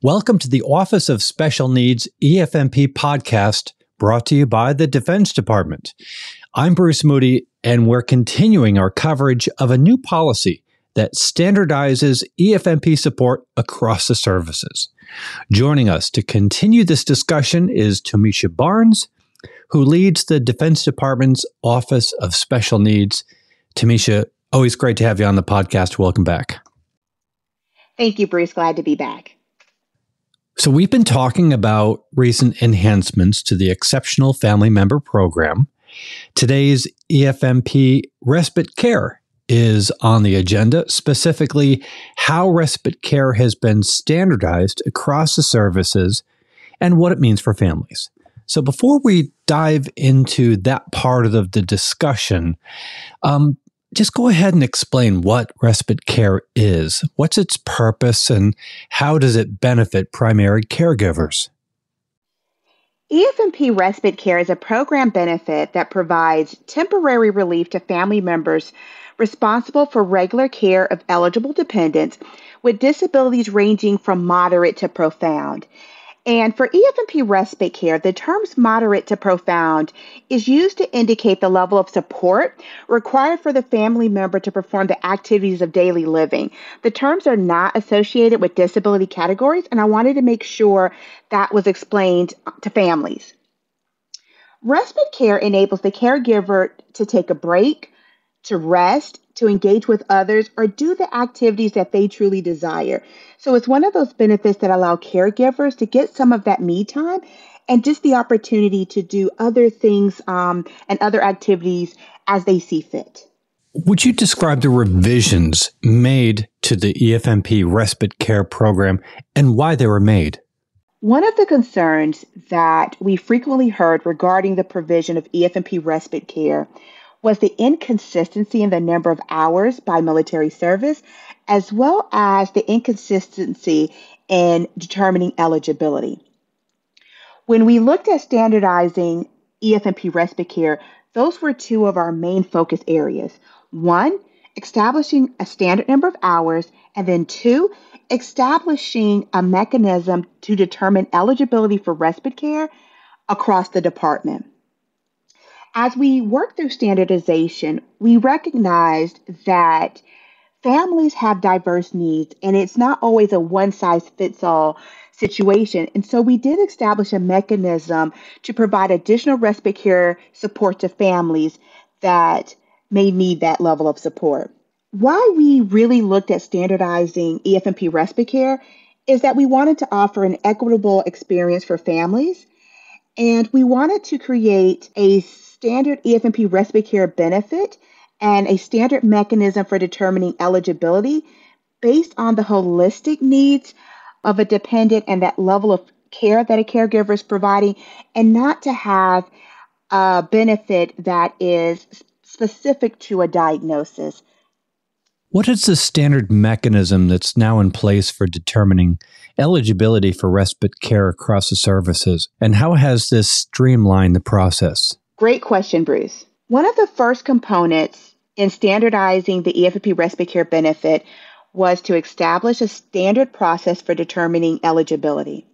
Welcome to the Office of Special Needs EFMP podcast, brought to you by the Defense Department. I'm Bruce Moody, and we're continuing our coverage of a new policy that standardizes EFMP support across the services. Joining us to continue this discussion is Tomeshia Barnes, who leads the Defense Department's Office of Special Needs. Tomeshia, always great to have you on the podcast. Welcome back. Thank you, Bruce. Glad to be back. So we've been talking about recent enhancements to the Exceptional Family Member Program. Today's EFMP Respite Care is on the agenda, specifically how respite care has been standardized across the services and what it means for families. So before we dive into that part of the discussion, just go ahead and explain what respite care is. What's its purpose and how does it benefit primary caregivers? EFMP Respite Care is a program benefit that provides temporary relief to family members responsible for regular care of eligible dependents with disabilities ranging from moderate to profound. And for EFMP respite care, the terms moderate to profound is used to indicate the level of support required for the family member to perform the activities of daily living. The terms are not associated with disability categories, and I wanted to make sure that was explained to families. Respite care enables the caregiver to take a break, to rest, to engage with others, or do the activities that they truly desire. So it's one of those benefits that allow caregivers to get some of that me time and just the opportunity to do other things and other activities as they see fit. Would you describe the revisions made to the EFMP Respite Care program and why they were made? One of the concerns that we frequently heard regarding the provision of EFMP Respite Care was the inconsistency in the number of hours by military service, as well as the inconsistency in determining eligibility. When we looked at standardizing EFMP respite care, those were two of our main focus areas. One, establishing a standard number of hours, and then two, establishing a mechanism to determine eligibility for respite care across the department. As we work through standardization, we recognized that families have diverse needs, and it's not always a one-size-fits-all situation. And so we did establish a mechanism to provide additional respite care support to families that may need that level of support. Why we really looked at standardizing EFMP respite care is that we wanted to offer an equitable experience for families, and we wanted to create a standard EFMP respite care benefit and a standard mechanism for determining eligibility based on the holistic needs of a dependent and that level of care that a caregiver is providing, and not to have a benefit that is specific to a diagnosis. What is the standard mechanism that's now in place for determining eligibility for respite care across the services, and how has this streamlined the process? Great question, Bruce. One of the first components in standardizing the EFMP respite care benefit was to establish a standard process for determining eligibility.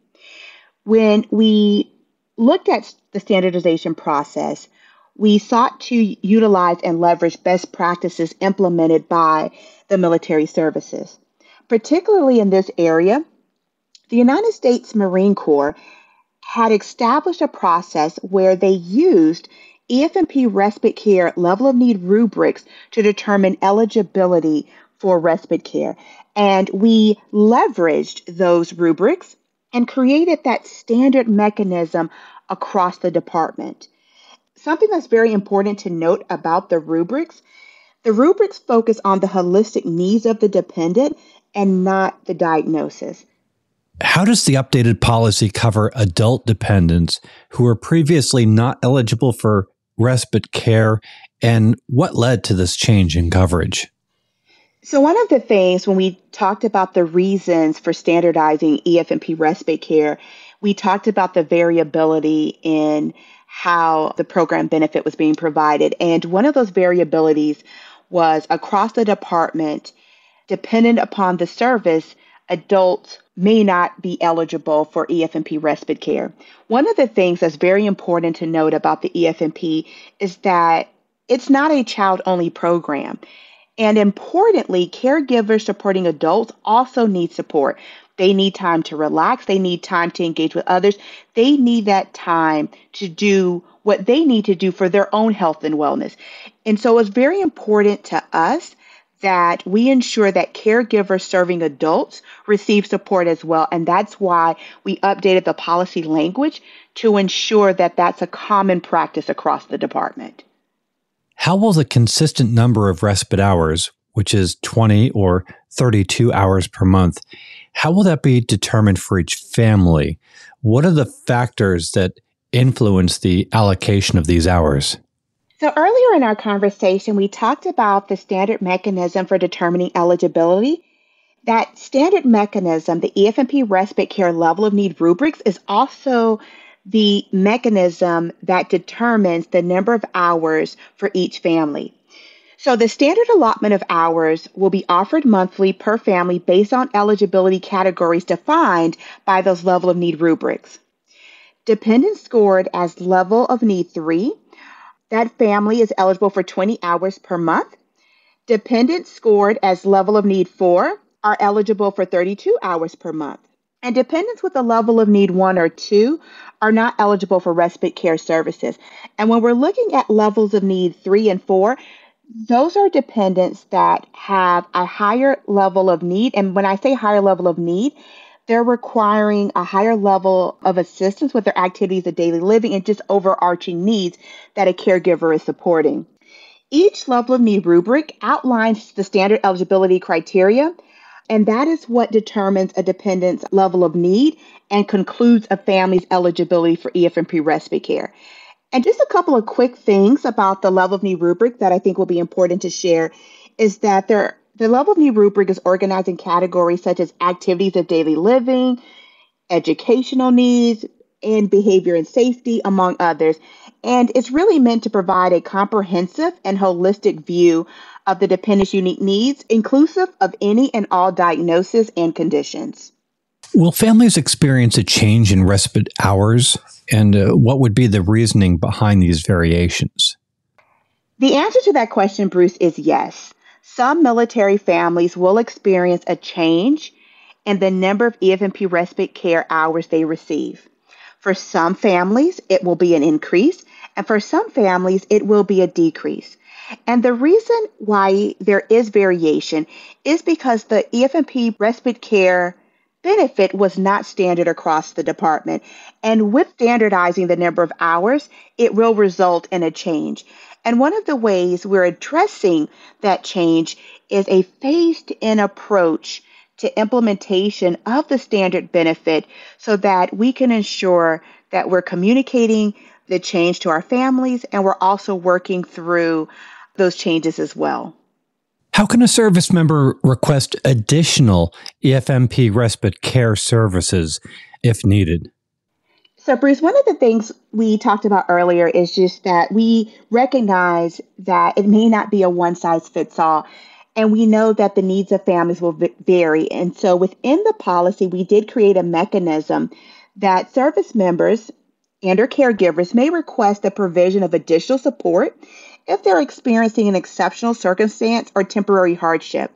When we looked at the standardization process, we sought to utilize and leverage best practices implemented by the military services. Particularly in this area, the United States Marine Corps had established a process where they used EFMP respite care level of need rubrics to determine eligibility for respite care. And we leveraged those rubrics and created that standard mechanism across the department. Something that's very important to note about the rubrics focus on the holistic needs of the dependent and not the diagnosis. How does the updated policy cover adult dependents who were previously not eligible for respite care, and what led to this change in coverage? So one of the things when we talked about the reasons for standardizing EFMP respite care, we talked about the variability in how the program benefit was being provided. And one of those variabilities was across the department, dependent upon the service, adults may not be eligible for EFMP respite care. One of the things that's very important to note about the EFMP is that it's not a child-only program. And importantly, caregivers supporting adults also need support. They need time to relax. They need time to engage with others. They need that time to do what they need to do for their own health and wellness. And so it's very important to us that we ensure that caregivers serving adults receive support as well. And that's why we updated the policy language to ensure that that's a common practice across the department. How will the consistent number of respite hours, which is 20 or 32 hours per month, how will that be determined for each family? What are the factors that influence the allocation of these hours? So earlier in our conversation, we talked about the standard mechanism for determining eligibility. That standard mechanism, the EFMP respite care level of need rubrics, is also the mechanism that determines the number of hours for each family. So the standard allotment of hours will be offered monthly per family based on eligibility categories defined by those level of need rubrics. Dependents scored as level of need 3, that family is eligible for 20 hours per month. Dependents scored as level of need 4 are eligible for 32 hours per month. And dependents with a level of need 1 or 2 are not eligible for respite care services. And when we're looking at levels of need 3 and 4, those are dependents that have a higher level of need. And when I say higher level of need, they're requiring a higher level of assistance with their activities of daily living and just overarching needs that a caregiver is supporting. Each level of need rubric outlines the standard eligibility criteria, and that is what determines a dependent's level of need and concludes a family's eligibility for EFMP respite care. And just a couple of quick things about the level of need rubric that I think will be important to share is that the level of need rubric is organized in categories such as activities of daily living, educational needs, and behavior and safety, among others. And it's really meant to provide a comprehensive and holistic view of the dependent's unique needs, inclusive of any and all diagnoses and conditions. Will families experience a change in respite hours? And what would be the reasoning behind these variations? The answer to that question, Bruce, is yes. Some military families will experience a change in the number of EFMP respite care hours they receive. For some families, it will be an increase, and for some families, it will be a decrease. And the reason why there is variation is because the EFMP respite care benefit was not standard across the department. And with standardizing the number of hours, it will result in a change. And one of the ways we're addressing that change is a phased-in approach to implementation of the standard benefit so that we can ensure that we're communicating the change to our families and we're also working through those changes as well. How can a service member request additional EFMP respite care services if needed? So, Bruce, one of the things we talked about earlier is just that we recognize that it may not be a one-size-fits-all, and we know that the needs of families will vary. And so within the policy, we did create a mechanism that service members and or caregivers may request the provision of additional support if they're experiencing an exceptional circumstance or temporary hardship.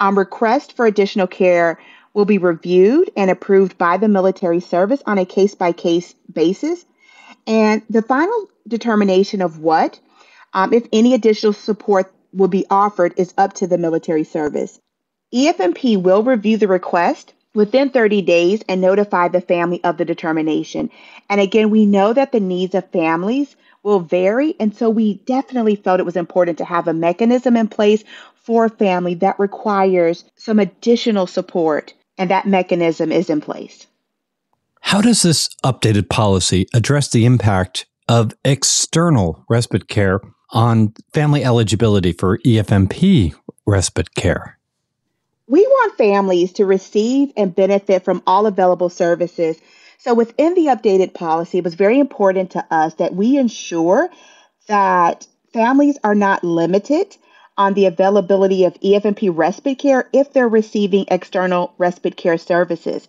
Requests for additional care will be reviewed and approved by the military service on a case-by-case basis. And the final determination of what, if any additional support will be offered, is up to the military service. EFMP will review the request within 30 days and notify the family of the determination. And again, we know that the needs of families will vary, and so we definitely felt it was important to have a mechanism in place for a family that requires some additional support, and that mechanism is in place. How does this updated policy address the impact of external respite care on family eligibility for EFMP respite care? We want families to receive and benefit from all available services. So within the updated policy, it was very important to us that we ensure that families are not limited on the availability of EFMP respite care if they're receiving external respite care services.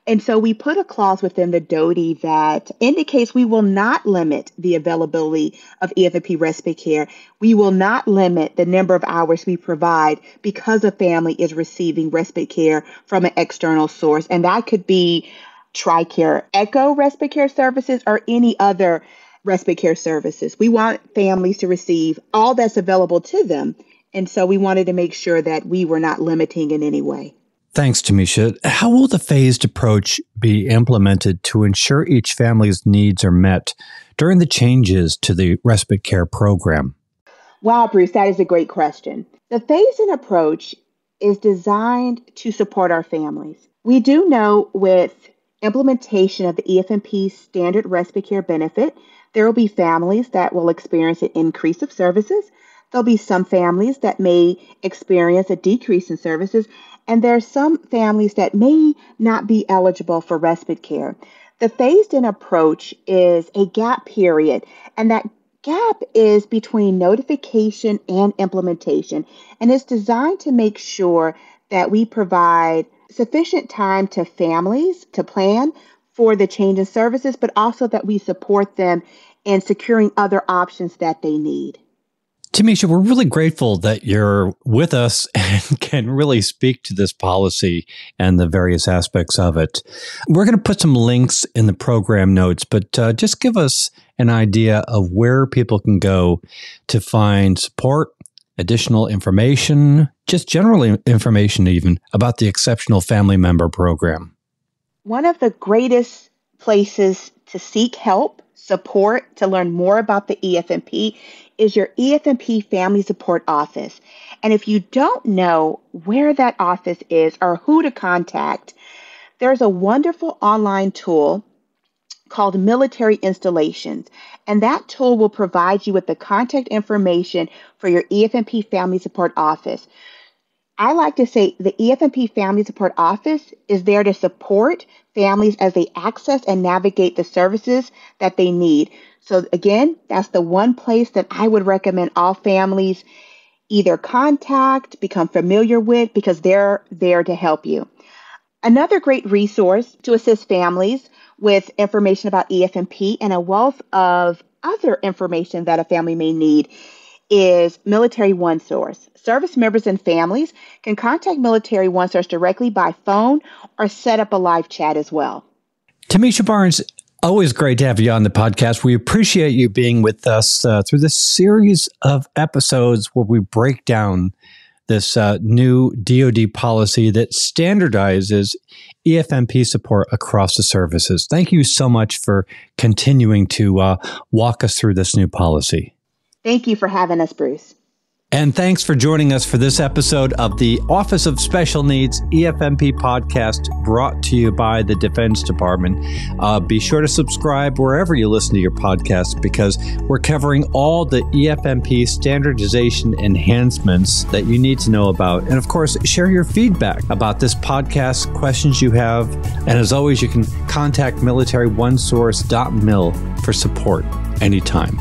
And so we put a clause within the DOTI that indicates we will not limit the availability of EFMP respite care. We will not limit the number of hours we provide because a family is receiving respite care from an external source. And that could be TRICARE Echo respite care services or any other respite care services. We want families to receive all that's available to them. And so we wanted to make sure that we were not limiting in any way. Thanks, Tomeshia. How will the phased approach be implemented to ensure each family's needs are met during the changes to the respite care program? Wow, Bruce, that is a great question. The phased-in approach is designed to support our families. We do know with implementation of the EFMP standard respite care benefit, there will be families that will experience an increase of services. There'll be some families that may experience a decrease in services, and there are some families that may not be eligible for respite care. The phased-in approach is a gap period, and that gap is between notification and implementation, and it's designed to make sure that we provide sufficient time to families to plan for the change in services, but also that we support them in securing other options that they need. Tomeshia, we're really grateful that you're with us and can really speak to this policy and the various aspects of it. We're going to put some links in the program notes, but just give us an idea of where people can go to find support, additional information, just general information even about the Exceptional Family Member Program. One of the greatest places to seek help, support, to learn more about the EFMP is your EFMP Family Support Office. And if you don't know where that office is or who to contact, there's a wonderful online tool called Military Installations. And that tool will provide you with the contact information for your EFMP Family Support Office. I like to say the EFMP Family Support Office is there to support families as they access and navigate the services that they need. So again, that's the one place that I would recommend all families either contact, become familiar with, because they're there to help you. Another great resource to assist families with information about EFMP and a wealth of other information that a family may need is Military OneSource. Service members and families can contact Military OneSource directly by phone or set up a live chat as well. Tomeshia Barnes, always great to have you on the podcast. We appreciate you being with us through this series of episodes where we break down this new DoD policy that standardizes EFMP support across the services. Thank you so much for continuing to walk us through this new policy. Thank you for having us, Bruce. And thanks for joining us for this episode of the Office of Special Needs EFMP podcast brought to you by the Defense Department. Be sure to subscribe wherever you listen to your podcast because we're covering all the EFMP standardization enhancements that you need to know about. And of course, share your feedback about this podcast, questions you have. And as always, you can contact MilitaryOneSource.mil for support anytime.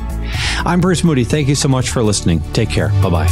I'm Bruce Moody. Thank you so much for listening. Take care. Bye-bye.